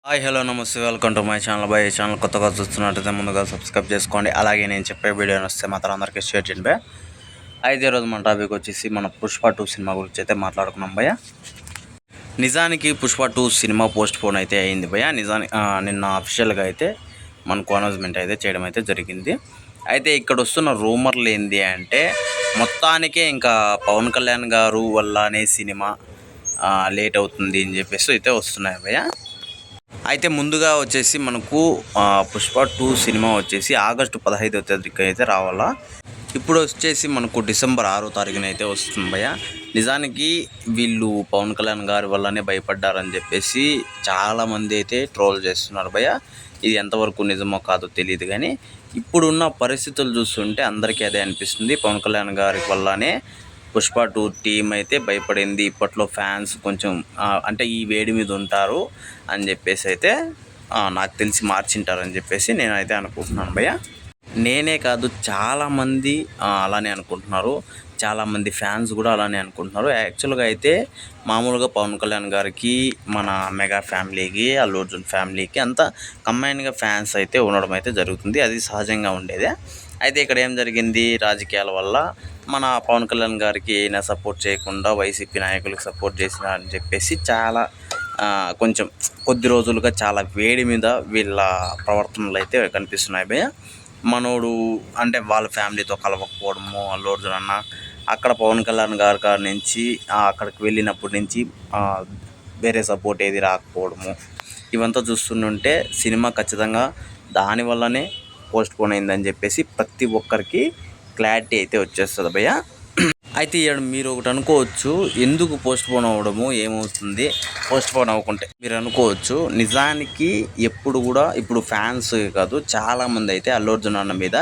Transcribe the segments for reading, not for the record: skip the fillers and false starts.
Hi hello నమస్తే welcome to my channel by channel కొత్తగా చూస్తున్నట్టయితే ముందుగా సబ్స్క్రైబ్ చేసుకోండి. అలాగే నేను చెప్పే వీడియోని వస్తే మాత్రం అందరికీ షేర్ చేయండి భయ్య. అయితే ఈరోజు మన టాపిక్ వచ్చేసి మన పుష్ప 2 సినిమా గురించి అయితే మాట్లాడుకున్నాం భయ్య. నిజానికి పుష్ప 2 సినిమా పోస్ట్ పోన్ అయితే అయింది భయ్య. నిన్న అఫీషియల్గా అయితే మనకు అనౌన్స్మెంట్ అయితే చేయడం అయితే జరిగింది. అయితే ఇక్కడ వస్తున్న రూమర్లు ఏంది అంటే మొత్తానికే ఇంకా పవన్ కళ్యాణ్ గారు వల్లనే సినిమా లేట్ అవుతుంది అని చెప్పేసి అయితే వస్తున్నాయి భయ్య. అయితే ముందుగా వచ్చేసి మనకు పుష్ప 2 సినిమా వచ్చేసి ఆగస్టు 15వ తేదీకి అయితే రావాలా. ఇప్పుడు వచ్చేసి మనకు డిసెంబర్ 6వ తారీఖున అయితే వస్తుంది భయ్య. నిజానికి వీళ్ళు పవన్ కళ్యాణ్ గారి వల్లనే భయపడ్డారని చెప్పేసి చాలామంది అయితే ట్రోల్ చేస్తున్నారు భయ్య. ఇది ఎంతవరకు నిజమో కాదో తెలియదు కానీ ఇప్పుడున్న పరిస్థితులు చూస్తుంటే అందరికీ అదే అనిపిస్తుంది. పవన్ కళ్యాణ్ గారి వల్లనే పుష్ప 2 టీం అయితే భయపడింది. ఇప్పట్లో ఫ్యాన్స్ కొంచెం అంటే ఈ వేడి మీద ఉంటారు అని చెప్పేసి అయితే నాకు తెలిసి మార్చింటారని చెప్పేసి నేనైతే అనుకుంటున్నాను భయ్య. నేనే కాదు చాలామంది అలానే అనుకుంటున్నారు. చాలామంది ఫ్యాన్స్ కూడా అలానే అనుకుంటున్నారు. యాక్చువల్గా అయితే మామూలుగా పవన్ కళ్యాణ్ గారికి మన మెగా ఫ్యామిలీకి అల్లు అర్జున్ ఫ్యామిలీకి అంతా కంబైన్గా ఫ్యాన్స్ అయితే ఉండడం అయితే జరుగుతుంది. అది సహజంగా ఉండేదే. అయితే ఇక్కడ ఏం జరిగింది, రాజకీయాల వల్ల మన పవన్ కళ్యాణ్ గారికి అయినా సపోర్ట్ చేయకుండా వైసీపీ నాయకులకు సపోర్ట్ చేసినారని చెప్పేసి చాలా కొంచెం కొద్ది రోజులుగా చాలా వేడి మీద వీళ్ళ ప్రవర్తనలు అయితే కనిపిస్తున్నాయి భయ్య. మనోడు అంటే వాళ్ళ ఫ్యామిలీతో కలవకపోవడము, అల్లు అర్జున్ అన్న అక్కడ పవన్ కళ్యాణ్ గారి నుంచి అక్కడికి వెళ్ళినప్పటి నుంచి వేరే సపోర్ట్ ఏది రాకపోవడము, ఇవంతా చూస్తుంటే సినిమా ఖచ్చితంగా దానివల్లనే పోస్ట్ పోన్ అయిందని చెప్పేసి ప్రతి ఒక్కరికి క్లారిటీ అయితే వచ్చేస్తుంది భయ్య. అయితే మీరు ఒకటి అనుకోవచ్చు, ఎందుకు పోస్ట్ పోన్ అవ్వడము ఏమవుతుంది పోస్ట్ పోన్ అవ్వకుంటే మీరు అనుకోవచ్చు. నిజానికి ఎప్పుడు కూడా ఇప్పుడు ఫ్యాన్స్ కాదు చాలామంది అయితే అల్లు అర్జున్ అన్న మీద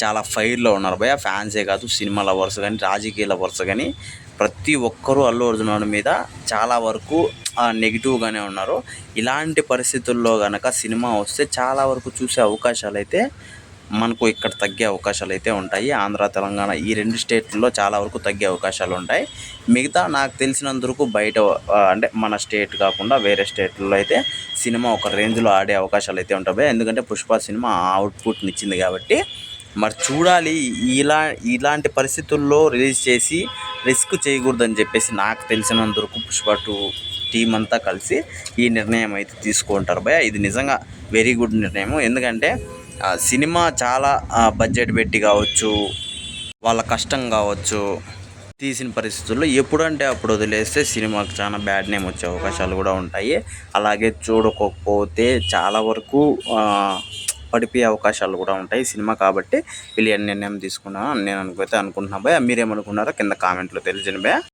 చాలా ఫైర్లో ఉన్నారు భయ్య. ఫ్యాన్సే కాదు సినిమా లవర్స్ కానీ రాజకీయ లవర్స్ కానీ ప్రతి ఒక్కరూ అల్లు అర్జున్ అన్న మీద చాలా వరకు నెగిటివ్గానే ఉన్నారు. ఇలాంటి పరిస్థితుల్లో కనుక సినిమా వస్తే చాలా వరకు చూసే అవకాశాలు అయితే మనకు ఇక్కడ తగ్గే అవకాశాలు అయితే ఉంటాయి. ఆంధ్ర తెలంగాణ ఈ 2 స్టేట్లలో చాలా వరకు తగ్గే అవకాశాలు ఉంటాయి. మిగతా నాకు తెలిసినందుకు బయట అంటే మన స్టేట్ కాకుండా వేరే స్టేట్లలో అయితే సినిమా ఒక రేంజ్లో ఆడే అవకాశాలు అయితే ఉంటాయి. ఎందుకంటే పుష్ప సినిమా అవుట్పుట్ని ఇచ్చింది కాబట్టి మరి చూడాలి. ఇలాంటి పరిస్థితుల్లో రిలీజ్ చేసి రిస్క్ చేయకూడదని చెప్పేసి నాకు తెలిసినందుకు పుష్ప 2 టీం అంతా కలిసి ఈ నిర్ణయం అయితే తీసుకుంటారు భయ్య. ఇది నిజంగా వెరీ గుడ్ నిర్ణయం. ఎందుకంటే సినిమా చాలా బడ్జెట్ పెట్టి కావచ్చు, వాళ్ళ కష్టం కావచ్చు తీసిన పరిస్థితుల్లో ఎప్పుడంటే అప్పుడు వదిలేస్తే సినిమాకి చాలా బ్యాడ్ నేమ్ వచ్చే అవకాశాలు కూడా ఉంటాయి. అలాగే చూడకపోతే చాలా వరకు పడిపోయే అవకాశాలు కూడా ఉంటాయి సినిమా. కాబట్టి వీళ్ళు నిర్ణయం తీసుకున్నాను నేను అనుకుంటున్నా భయ్య. మీరేమనుకున్నారో కింద కామెంట్లో తెలియజేయండి భయ్య.